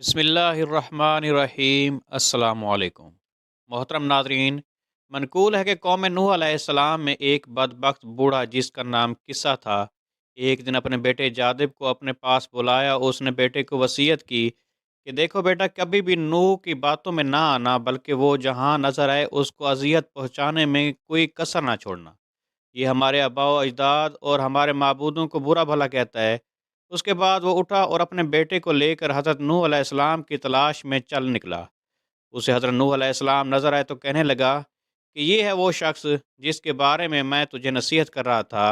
बिस्मिल्लाहिर्रहमानिर्रहीम अस्सलामु अलैकुम। मोहतरम नादरीन, मनकूल है कि कौम नूह अलैहिस्सलाम में एक बदबख्त बूढ़ा जिसका नाम किस्सा था, एक दिन अपने बेटे जादिब को अपने पास बुलाया। उसने बेटे को वसीयत की कि देखो बेटा, कभी भी नूह की बातों में ना आना, बल्कि वो जहाँ नज़र आए उसको अजियत पहुँचाने में कोई कसर ना छोड़ना। ये हमारे आबाओ अजदाद और हमारे माबूदों को बुरा भला कहता है। उसके बाद वो उठा और अपने बेटे को लेकर हज़रत नूह अलैहिस्सलाम की तलाश में चल निकला। उसे हज़रत नूह अलैहिस्सलाम नज़र आए तो कहने लगा कि ये है वो शख्स जिसके बारे में मैं तुझे नसीहत कर रहा था।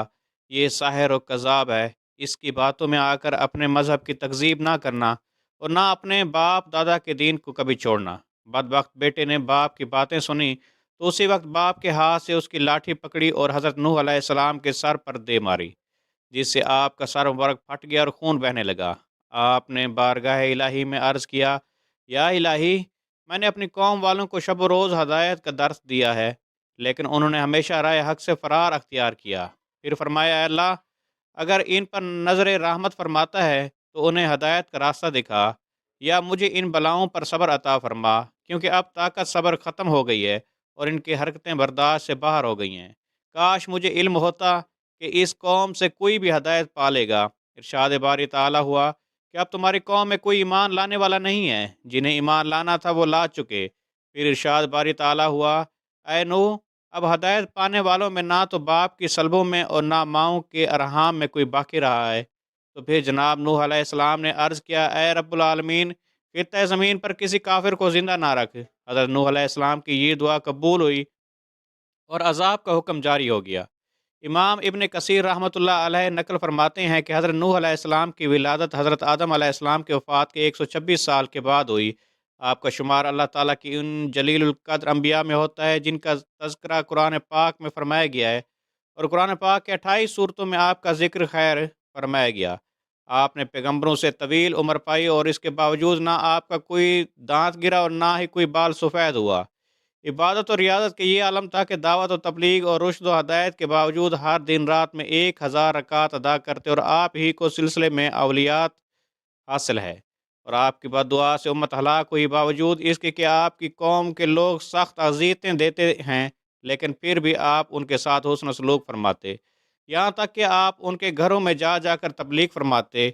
ये साहिर और कज़ाब है। इसकी बातों में आकर अपने मज़हब की तकज़ीब ना करना और ना अपने बाप दादा के दीन को कभी छोड़ना। बदबख्त बेटे ने बाप की बातें सुनी तो उसी वक्त बाप के हाथ से उसकी लाठी पकड़ी और हज़रत नूह अलैहिस्सलाम के सर पर दे मारी, जिससे आपका सर मुबारक फट गया और खून बहने लगा। आपने बारगाह इलाही में अर्ज़ किया, या इलाही, मैंने अपनी कौम वालों को शब रोज़ हदायत का दर्स दिया है, लेकिन उन्होंने हमेशा राह हक से फ़रार अख्तियार किया। फिर फरमाया, "ऐ अल्लाह, अगर इन पर नज़र रहमत फरमाता है तो उन्हें हदायत का रास्ता दिखा, या मुझे इन बलाओं पर सब्र अता फरमा, क्योंकि अब ताकत सब्र ख़त्म हो गई है और इनकी हरकतें बर्दाश्त से बाहर हो गई हैं। काश मुझे इल्म होता कि इस कौम से कोई भी हदायत पालेगा।" इरशाद बारी ताला हुआ कि अब तुम्हारी कौम में कोई ईमान लाने वाला नहीं है, जिन्हें ईमान लाना था वो ला चुके। फिर इरशाद बारी ताला हुआ, ऐ नूह, अब हदायत पाने वालों में ना तो बाप की सल्बों में और ना माओं के अरहाम में कोई बाकी रहा है। तो फिर जनाब नूह अलैहिस्सलाम ने अर्ज़ किया, ए रब्बुल आलमीन, खित्ते ज़मीन पर किसी काफिर को ज़िंदा ना रख। हज़रत नूह अलैहिस्सलाम की ये दुआ कबूल हुई और अज़ाब का हुक्म जारी हो गया। इमाम इब्न कसीर रहमतुल्लाह अलैह नकल फरमाते हैं कि हज़रत नूह अलैहिस्सलाम की विलादत हज़रत आदम अलैहिस्सलाम के वफ़ात के 126 साल के बाद हुई। आपका शुमार अल्लाह ताला की उन जलीलुल क़द्र अंबिया में होता है जिनका तज़किरा कुरान पाक में फ़रमाया गया है, और कुरान पाक के 28 सूरतों में आपका ज़िक्र खैर फरमाया गया। आपने पैगम्बरों से तवील उम्र पाई और इसके बावजूद ना आपका कोई दाँत गिरा और ना ही कोई बाल सफ़ेद हुआ। इबादत और रियाज़त के ये आलम था कि दावत और तबलीग और रुश्द व हदायत के बावजूद हर दिन रात में 1000 रकात अदा करते, और आप ही को सिलसिले में अवलियात हासिल है। और आपकी बद्दुआ से उम्मत हलाक हुई, बावजूद इसके कि आपकी कौम के लोग सख्त अज़ियतें देते हैं, लेकिन फिर भी आप उनके साथ हुस्न सलूक फरमाते। यहाँ तक कि आप उनके घरों में जा जाकर तबलीग फरमाते,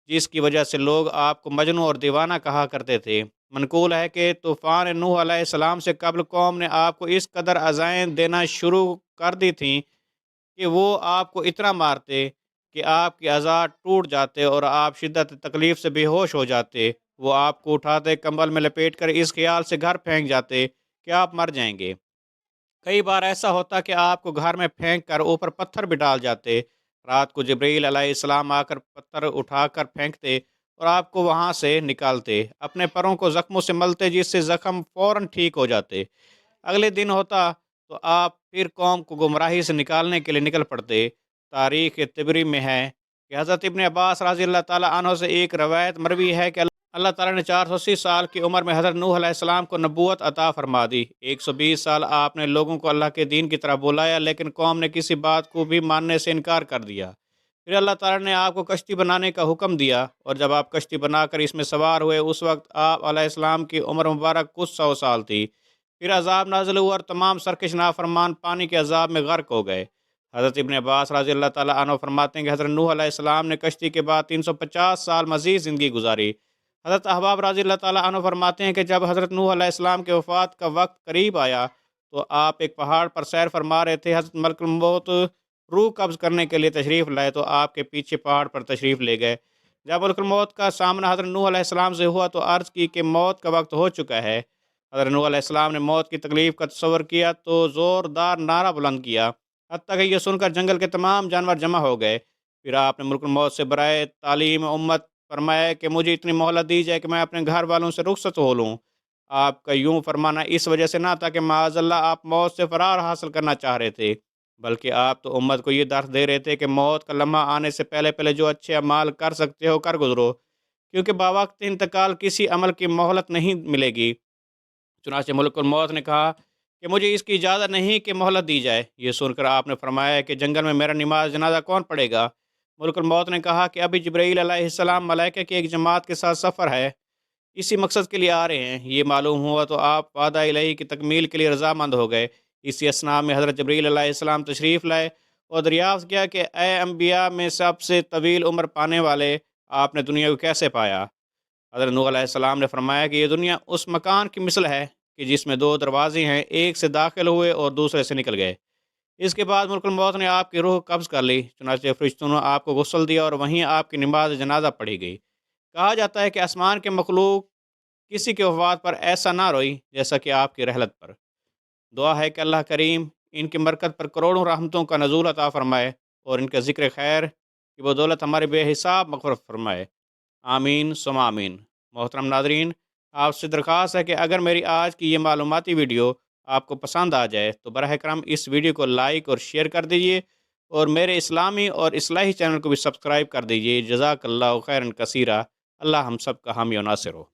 जिसकी वजह से लोग आपको मजनू और दीवाना कहा करते थे। मनकूल है कि तूफ़ान नूह अलैहिस्सलाम से कबल कौम ने आपको इस कदर अज़ाएँ देना शुरू कर दी थीं कि वो आपको इतना मारते कि आपके अज़ा टूट जाते और आप शिद्दत तकलीफ़ से बेहोश हो जाते। वो आपको उठाते, कंबल में लपेट कर इस ख़्याल से घर फेंक जाते कि आप मर जाएँगे। कई बार ऐसा होता कि आपको घर में फेंक कर ऊपर पत्थर भी डाल जाते। रात को जिब्रील अलैहिस्सलाम आकर पत्थर उठाकर फेंकते और आपको वहाँ से निकालते, अपने पैरों को ज़ख्मों से मलते, जिससे ज़ख्म फ़ौरन ठीक हो जाते। अगले दिन होता तो आप फिर कौम को गुमराही से निकालने के लिए निकल पड़ते। तारीख़ तिबरी में है कि हज़रत इब्न अब्बास रज़ी अल्लाह ताला अन्हो से एक रवायत मरवी है कि अल्लाह ताला ने 480 साल की उम्र में हज़रत नूह अलैहिस्सलाम को नबूवत अता फरमा दी। 120 साल आपने लोगों को अल्लाह के दीन की तरफ बुलाया, लेकिन कौम ने किसी बात को भी मानने से इनकार कर दिया। फिर अल्लाह ताला ने आपको कश्ती बनाने का हुक्म दिया, और जब आप कश्ती बनाकर इसमें सवार हुए, उस वक्त आप अलैहिस्सलाम की उम्र मुबारक कुछ 100 साल थी। फिर अज़ाब नाज़िल हुआ और तमाम सरकश नाफरमान पानी के अज़ाब में गर्क हो गए। हज़रत इब्न अब्बास रज़ी अल्लाह ताला अन्हु फरमाते हैं कि हज़रत नूह अलैहिस्सलाम ने कश्ती के बाद 350 साल मज़ीद ज़िंदगी गुजारी। हज़रत अहबाब रज़ी अल्लाह ताला अन्हु फरमाते हैं कि जब हज़रत नूह अलैहिस्सलाम के वफ़ात का वक्त करीब आया तो आप एक पहाड़ पर सैर फरमा रहे थे। हज़रत मलकुल मौत रूह कब्ज़ करने के लिए तशरीफ़ लाए तो आपके पीछे पहाड़ पर तशरीफ़ ले गए। जब मलकुल मौत का सामना हज़रत नूह अलैहिस्सलाम से हुआ तो अर्ज़ की कि मौत का वक्त हो चुका है। हज़रत नूह अलैहिस्सलाम ने मौत की तकलीफ़ का तसव्वुर किया तो ज़ोरदार नारा बुलंद किया, हत्ता कि ये सुनकर जंगल के तमाम जानवर जमा हो गए। फिर आपने मुल्कुल मौत से बराए तालीम उम्मत फरमाया कि मुझे इतनी मोहलत दी जाए कि मैं अपने घर वालों से रुखसत हो लूँ। आपका यूँ फरमाना इस वजह से ना था कि माज़अल्लाह आप मौत से फ़रार हासिल करना चाह रहे थे, बल्कि आप तो उम्मत को ये दर्स दे रहे थे कि मौत का लम्हा आने से पहले पहले जो अच्छे अमाल कर सकते हो कर गुज़रो, क्योंकि बावक्त इंतकाल किसी अमल की मोहलत नहीं मिलेगी। चुनांचे मलकुल मौत ने कहा कि मुझे इसकी इजाज़त नहीं कि मोहलत दी जाए। ये सुनकर आपने फरमाया कि जंगल में मेरा नमाज जनाजा कौन पढ़ेगा? ملک الموت نے کہا کہ ابھی جبرائیل علیہ السلام ملائکہ کی ایک جماعت کے ساتھ سفر ہے، اسی مقصد کے لیے آ رہے ہیں۔ یہ معلوم ہوا تو آپ وعدہ الہی کی تکمیل کے لیے رضامند ہو گئے۔ اسی اثناء میں حضرت جبرائیل علیہ السلام تشریف لائے اور دریافت کیا کہ اے انبیاء میں سب سے طویل عمر پانے والے، آپ نے دنیا کو کیسے پایا؟ حضرت نوح علیہ السلام نے فرمایا کہ یہ دنیا اس مکان کی مثل ہے کہ جس میں دو دروازے ہیں، ایک سے داخل ہوئے اور دوسرے سے نکل گئے۔ اس کے بعد ملک الموت نے آپ کی روح قبض کر لی، چنانچہ فرشتوں نے آپ کو غسل دیا اور وہیں آپ کی نماز جنازہ پڑھی گئی۔ کہا جاتا ہے کہ آسمان کے مخلوق کسی کے وفات پر ایسا نہ روئی جیسا کہ آپ کی رحلت پر۔ دعا ہے کہ اللہ کریم ان کی برکت پر کروڑوں رحمتوں کا نزول عطا فرمائے اور ان کے ذکر خیر کی بدولت ہمارے بے حساب مغفرت فرمائے۔ آمین ثم آمین۔ محترم ناظرین، آپ سے درخواست ہے کہ اگر میری آج کی یہ معلوماتی ویڈیو آپ کو پسند آ جائے تو براہ کرم اس ویڈیو کو لائک اور شیئر کر دیجیے اور میرے اسلامی اور اصلاحی چینل کو بھی سبسکرائب کر دیجیے۔ جزاک اللہ خیرا کثیرا۔ اللہ ہم سب کا حامی و ناصر ہو۔